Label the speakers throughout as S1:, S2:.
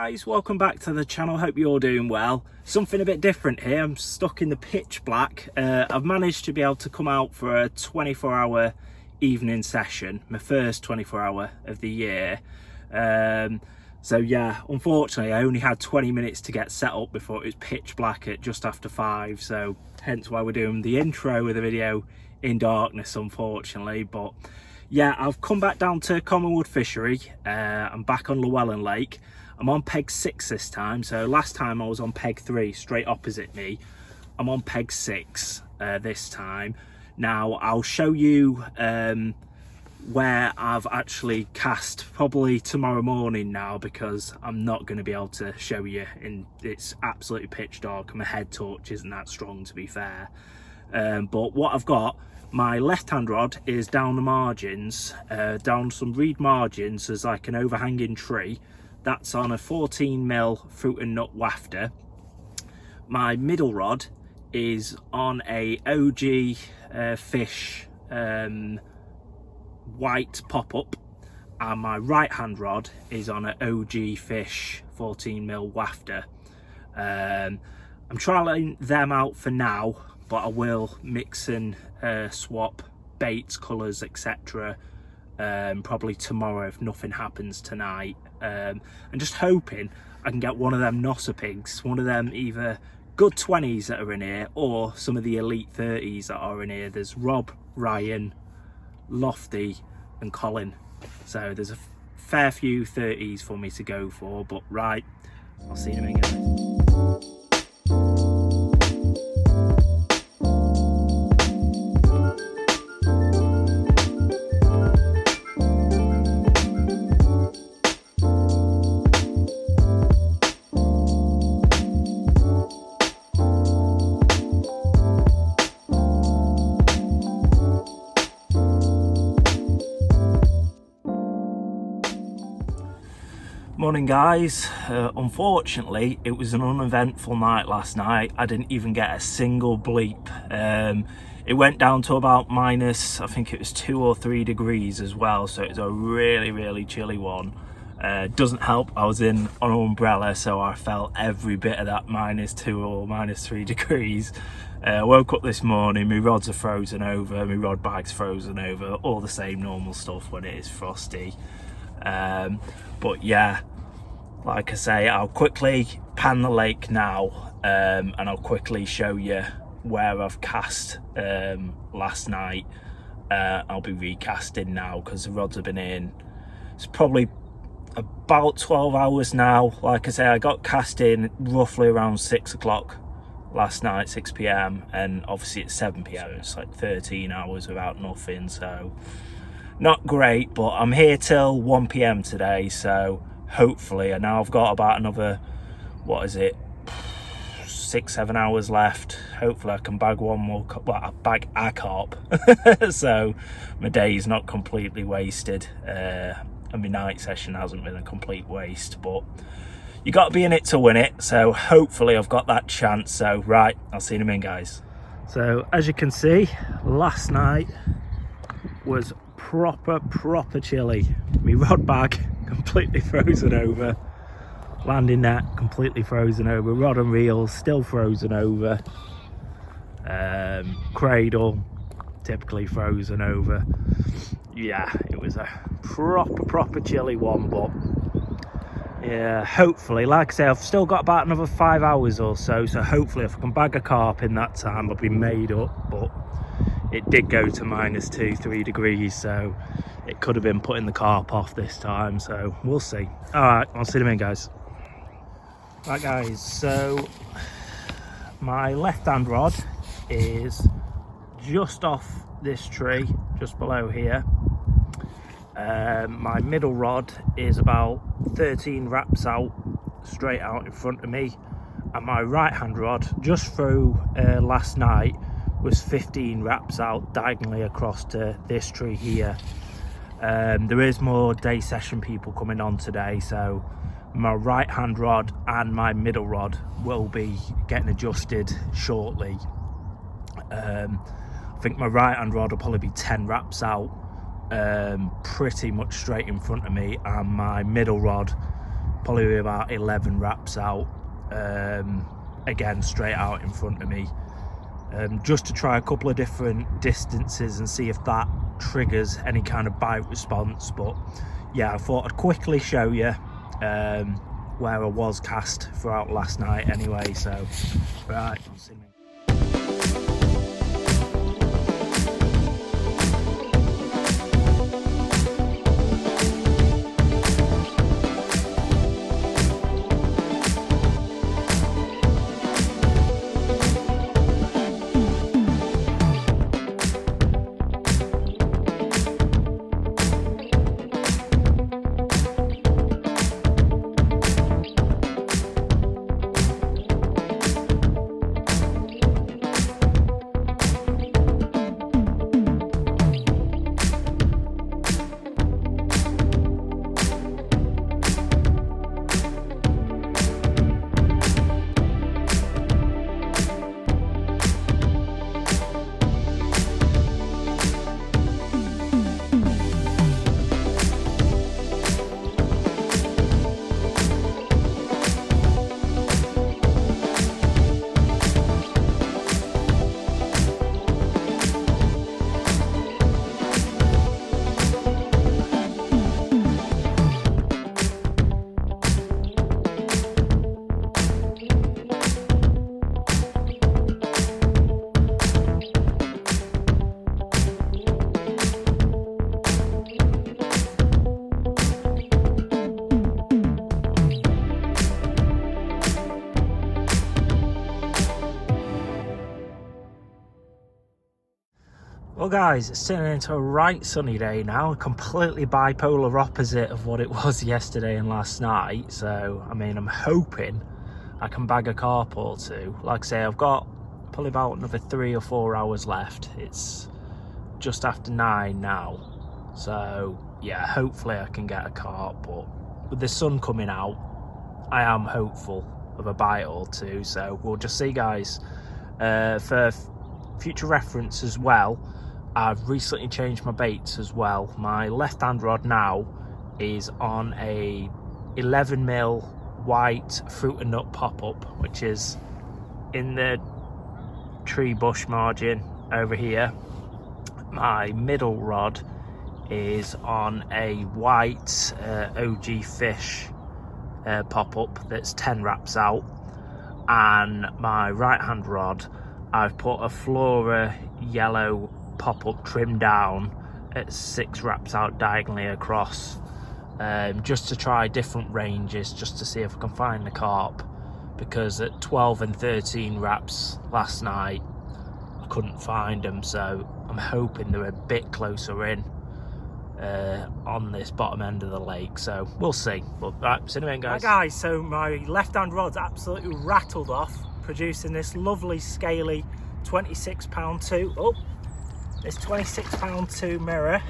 S1: guys, welcome back to the channel. Hope you're all doing well. Something a bit different here. I'm stuck in the pitch black. I've managed to be able to come out for a 24-hour evening session, my first 24-hour of the year. So yeah, unfortunately I only had 20 minutes to get set up before it was pitch black at just after 5, so hence why we're doing the intro with the video in darkness, unfortunately. But yeah, I've come back down to Commonwood Fishery. I'm back on Llewellyn Lake. I'm on peg 6 this time. So last time I was on peg 3, straight opposite me. I'm on peg 6 this time. Now I'll show you where I've actually cast probably tomorrow morning now, because I'm not going to be able to show you, and it's absolutely pitch dark and my head torch isn't that strong, to be fair. But what I've got, my left hand rod is down the margins, down some reed margins. There's like an overhanging tree that's on a 14mm fruit and nut wafter. My middle rod is on a OG fish white pop-up, and my right hand rod is on an OG fish 14mm wafter. I'm trying them out for now, but I will mix and swap baits, colours, etc. Probably tomorrow if nothing happens tonight. I'm just hoping I can get one of them Nosser pigs, one of them either good 20s that are in here or some of the elite 30s that are in here. There's Rob, Ryan, Lofty and Colin, so there's a fair few 30s for me to go for. But right, I'll see you in a minute, guys. Morning guys. Unfortunately it was an uneventful night last night. I didn't even get a single bleep. It went down to about minus, I think it was 2 or 3 degrees as well, so it was a really chilly one. Doesn't help I was in on an umbrella, so I felt every bit of that minus 2 or minus 3 degrees. Woke up this morning, my rods are frozen over, my rod bag's frozen over, all the same normal stuff when it is frosty. But yeah, like I say, I'll quickly pan the lake now, and I'll quickly show you where I've cast last night. I'll be recasting now because the rods have been in. It's probably about 12 hours now. Like I say, I got cast in roughly around 6 o'clock last night, 6 p.m, and obviously it's 7 p.m. It's like 13 hours without nothing, so not great. But I'm here till 1 p.m. today, so hopefully, and now I've got about another, what is it, 6-7 hours left. Hopefully I can bag one more, well, bag a carp. So my day's not completely wasted, and my night session hasn't been a complete waste. But you got to be in it to win it, so hopefully I've got that chance. So right, I'll see you in a minute, guys. So as you can see, last night was proper chilly. My rod bag completely frozen over, landing net completely frozen over, rod and reel still frozen over, cradle typically frozen over. Yeah, it was a proper chilly one. But yeah, hopefully, like I say, I've still got about another 5 hours or so, so hopefully if I can bag a carp in that time I'll be made up. But it did go to minus 2-3 degrees, so it could have been putting the carp off this time, so we'll see. All right, I'll see you in a minute, guys. Right guys, so my left hand rod is just off this tree, just below here. My middle rod is about 13 wraps out, straight out in front of me, and my right hand rod, just through last night, was 15 wraps out diagonally across to this tree here. There is more day session people coming on today, so my right hand rod and my middle rod will be getting adjusted shortly. I think my right hand rod will probably be 10 wraps out, pretty much straight in front of me, and my middle rod probably about 11 wraps out, again straight out in front of me, just to try a couple of different distances and see if that triggers any kind of bite response. But yeah, I thought I'd quickly show you where I was cast throughout last night anyway. So right, we'll see me. Well guys, it's turning into a right sunny day now, a completely bipolar opposite of what it was yesterday and last night. So, I mean, I'm hoping I can bag a carp or two. Like I say, I've got probably about another 3 or 4 hours left. It's just after 9 now. So, yeah, hopefully I can get a carp. But with the sun coming out, I am hopeful of a bite or two. So, we'll just see, guys. For future reference as well, I've recently changed my baits as well. My left hand rod now is on a 11mm white fruit and nut pop-up, which is in the tree bush margin over here. My middle rod is on a white OG fish pop-up that's 10 wraps out, and my right hand rod I've put a Flora yellow pop-up trimmed down at 6 wraps out diagonally across, just to try different ranges, just to see if I can find the carp, because at 12 and 13 wraps last night I couldn't find them. So I'm hoping they're a bit closer in on this bottom end of the lake, so we'll see. But right, see you in a minute, guys. Right guys, so my left hand rod's absolutely rattled off, producing this lovely scaly 26-pound 2. This 26-pound 2 mirror.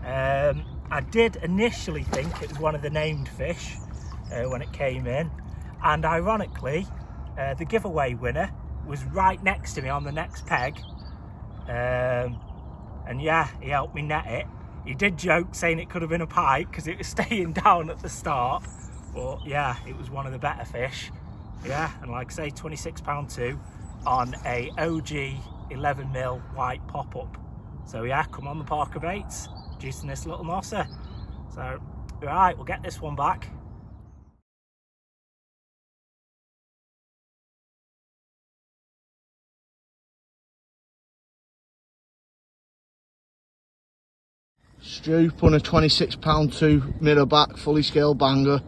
S1: I did initially think it was one of the named fish when it came in, and ironically the giveaway winner was right next to me on the next peg, and yeah, he helped me net it. He did joke saying it could have been a pike because it was staying down at the start, but yeah, it was one of the better fish. Yeah, and like I say, 26-pound 2 on a OG 11mm white pop-up. So yeah, come on the Parker baits, juicing this little nosser. So right, we'll get this one back.
S2: Stroop on a 26-pound 2 mirror back, fully scaled banger.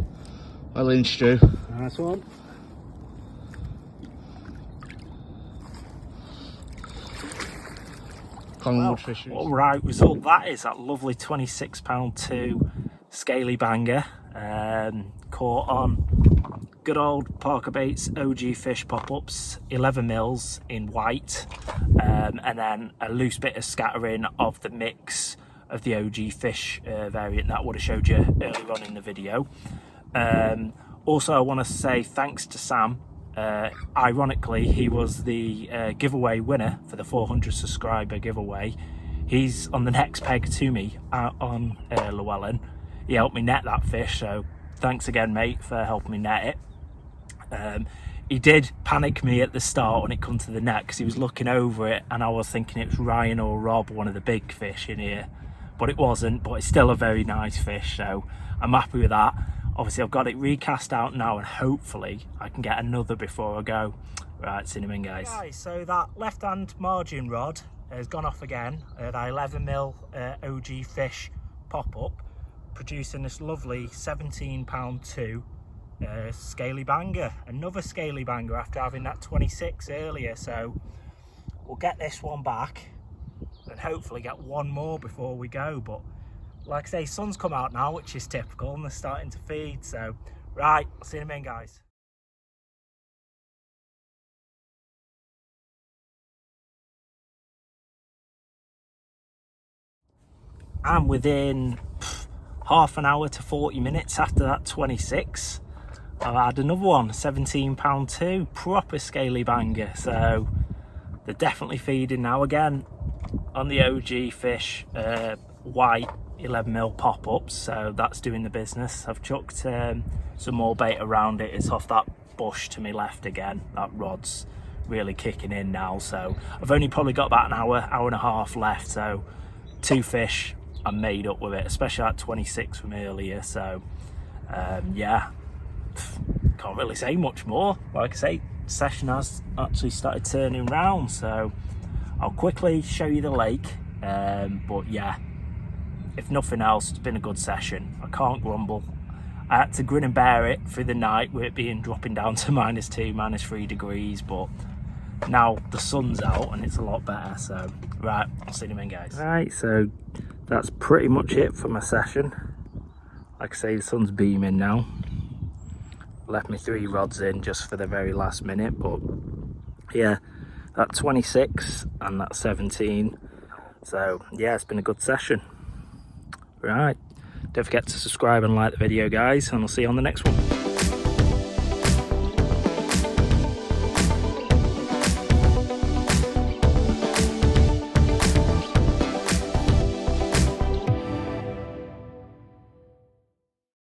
S2: Well in, Stu.
S1: Nice one.
S2: Commonwood Fishery.
S1: What right result that is, that lovely 26-pound 2 Scaley Banger, caught on good old Parker Baits OG fish pop-ups, 11mm in white, and then a loose bit of scattering of the mix of the OG fish variant that I would have showed you earlier on in the video. Also, I want to say thanks to Sam. Ironically, he was the giveaway winner for the 400 subscriber giveaway. He's on the next peg to me on Llewellyn. He helped me net that fish, so thanks again, mate, for helping me net it. He did panic me at the start when it come to the net, because he was looking over it and I was thinking it was Ryan or Rob, one of the big fish in here, but it wasn't. But it's still a very nice fish, so I'm happy with that. Obviously I've got it recast out now, and hopefully I can get another before I go. Right, see you in a minute, guys. Right, so that left hand margin rod has gone off again. That 11mm OG fish pop up, producing this lovely 17 £2 Scaley Banger. Another Scaley Banger after having that 26 earlier. So we'll get this one back and hopefully get one more before we go. But like I say, sun's come out now, which is typical, and they're starting to feed. So right, I'll see you in a minute, guys. I'm within half an hour to 40 minutes after that 26. I've had another one, 17 £2, proper Scaley Banger. So they're definitely feeding now again on the OG fish, white 11mm pop-ups. So that's doing the business. I've chucked some more bait around it. It's off that bush to my left again. That rod's really kicking in now. So I've only probably got about an hour and a half left. So 2 fish, I'm made up with it, especially that 26 from earlier. So yeah, can't really say much more. Like I say, session has actually started turning round, so I'll quickly show you the lake. But yeah, if nothing else, it's been a good session. I can't grumble. I had to grin and bear it through the night with it being dropping down to -2, -3 degrees, but now the sun's out and it's a lot better. So right, I'll see you in a minute, guys. Right, so that's pretty much it for my session. Like I say, the sun's beaming now. Left me 3 rods in just for the very last minute, but yeah, that 26 and that 17. So yeah, it's been a good session. Right, don't forget to subscribe and like the video, guys, and I'll see you on the next one.